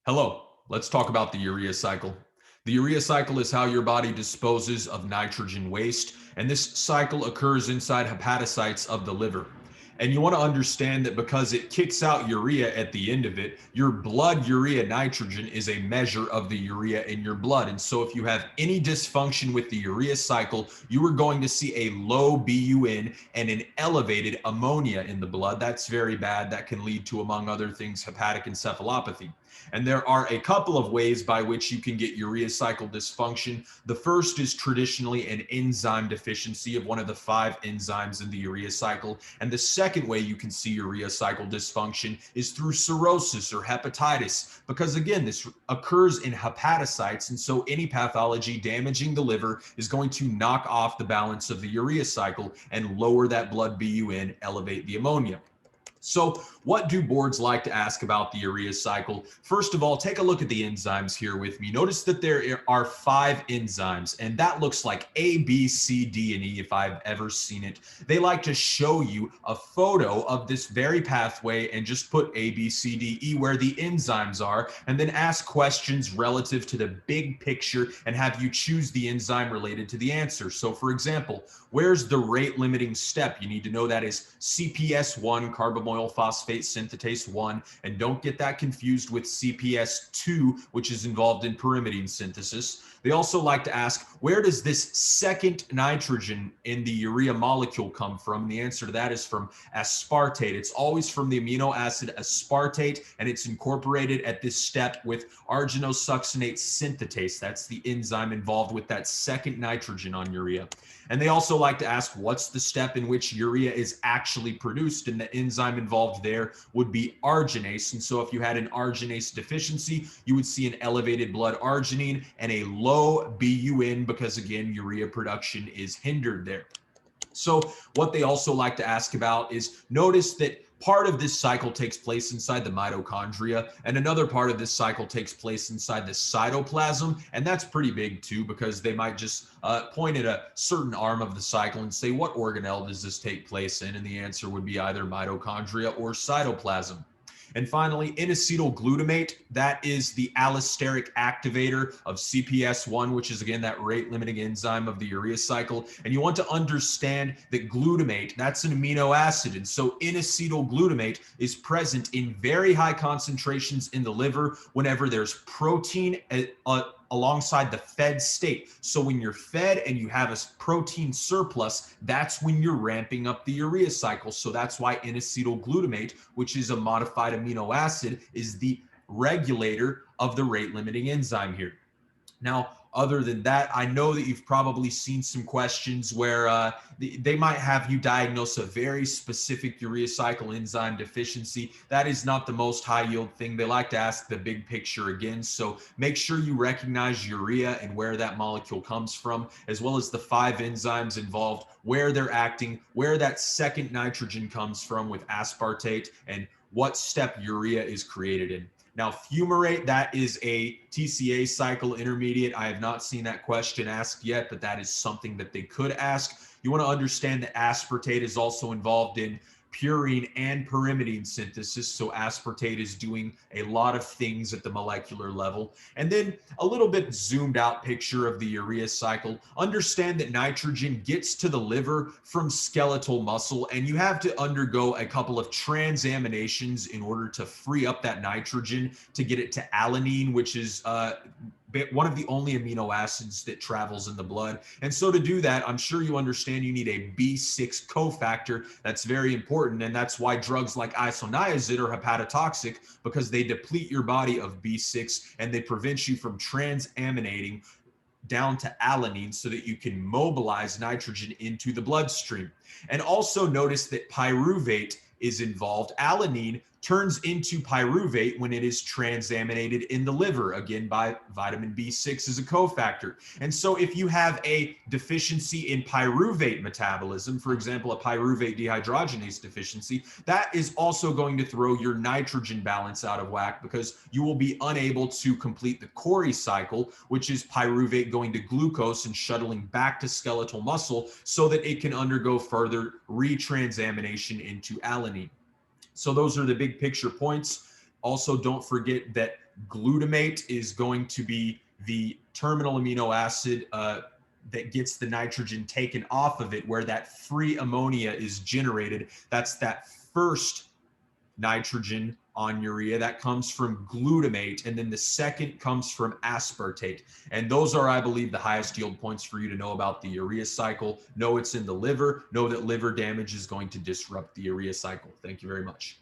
Hello, let's talk about the urea cycle. The urea cycle is how your body disposes of nitrogen waste, and this cycle occurs inside hepatocytes of the liver. And you want to understand that because it kicks out urea at the end of it, your blood urea nitrogen is a measure of the urea in your blood. And so if you have any dysfunction with the urea cycle, you are going to see a low BUN and an elevated ammonia in the blood. That's very bad. That can lead to, among other things, hepatic encephalopathy. And there are a couple of ways by which you can get urea cycle dysfunction. The first is traditionally an enzyme deficiency of one of the 5 enzymes in the urea cycle. And the second way you can see urea cycle dysfunction is through cirrhosis or hepatitis, because again, this occurs in hepatocytes. And so any pathology damaging the liver is going to knock off the balance of the urea cycle and lower that blood BUN, elevate the ammonia. So what do boards like to ask about the urea cycle? First of all, take a look at the enzymes here with me. Notice that there are 5 enzymes, and that looks like A, B, C, D, and E if I've ever seen it. They like to show you a photo of this very pathway and just put A, B, C, D, E where the enzymes are, and then ask questions relative to the big picture and have you choose the enzyme related to the answer. So for example, where's the rate limiting step? You need to know that is CPS1, carbamoyl phosphate synthetase 1, and don't get that confused with CPS2, which is involved in pyrimidine synthesis. They also like to ask, where does this second nitrogen in the urea molecule come from? And the answer to that is from aspartate. It's always from the amino acid aspartate, and it's incorporated at this step with arginosuccinate synthetase. That's the enzyme involved with that second nitrogen on urea. And they also like to ask, what's the step in which urea is actually produced? And the enzyme involved there would be arginase. And so if you had an arginase deficiency, you would see an elevated blood arginine and a low BUN because, again, urea production is hindered there. So what they also like to ask about is, notice that part of this cycle takes place inside the mitochondria, and another part of this cycle takes place inside the cytoplasm. And that's pretty big too, because they might just point at a certain arm of the cycle and say, what organelle does this take place in? And the answer would be either mitochondria or cytoplasm. And finally, N-acetyl-glutamate, that is the allosteric activator of CPS1, which is, again, that rate-limiting enzyme of the urea cycle. And you want to understand that glutamate, that's an amino acid. And so N-acetyl-glutamate is present in very high concentrations in the liver whenever there's protein alongside the fed state. So when you're fed and you have a protein surplus, that's when you're ramping up the urea cycle. So that's why N-acetyl-glutamate, which is a modified amino acid, is the regulator of the rate-limiting enzyme here. Now, other than that, I know that you've probably seen some questions where they might have you diagnose a very specific urea cycle enzyme deficiency. That is not the most high yield thing. They like to ask the big picture again. So make sure you recognize urea and where that molecule comes from, as well as the 5 enzymes involved, where they're acting, where that second nitrogen comes from with aspartate, and what step urea is created in. Now, fumarate, that is a TCA cycle intermediate. I have not seen that question asked yet, but that is something that they could ask. You want to understand that aspartate is also involved in purine and pyrimidine synthesis. So aspartate is doing a lot of things at the molecular level. And then a little bit zoomed out picture of the urea cycle. Understand that nitrogen gets to the liver from skeletal muscle, and you have to undergo a couple of transaminations in order to free up that nitrogen to get it to alanine, which is one of the only amino acids that travels in the blood. And so to do that, I'm sure you understand you need a B6 cofactor. That's very important. And that's why drugs like isoniazid are hepatotoxic, because they deplete your body of B6 and they prevent you from transaminating down to alanine so that you can mobilize nitrogen into the bloodstream. And also notice that pyruvate is involved. Alanine turns into pyruvate when it is transaminated in the liver, again by vitamin B6 as a cofactor. And so if you have a deficiency in pyruvate metabolism, for example, a pyruvate dehydrogenase deficiency, that is also going to throw your nitrogen balance out of whack, because you will be unable to complete the Cori cycle, which is pyruvate going to glucose and shuttling back to skeletal muscle so that it can undergo further retransamination into alanine. So those are the big picture points. Also, don't forget that glutamate is going to be the terminal amino acid that gets the nitrogen taken off of it, where that free ammonia is generated. That's that first nitrogen on urea that comes from glutamate, and then the second comes from aspartate. And those are, I believe, the highest yield points for you to know about the urea cycle. Know it's in the liver. Know that liver damage is going to disrupt the urea cycle. Thank you very much.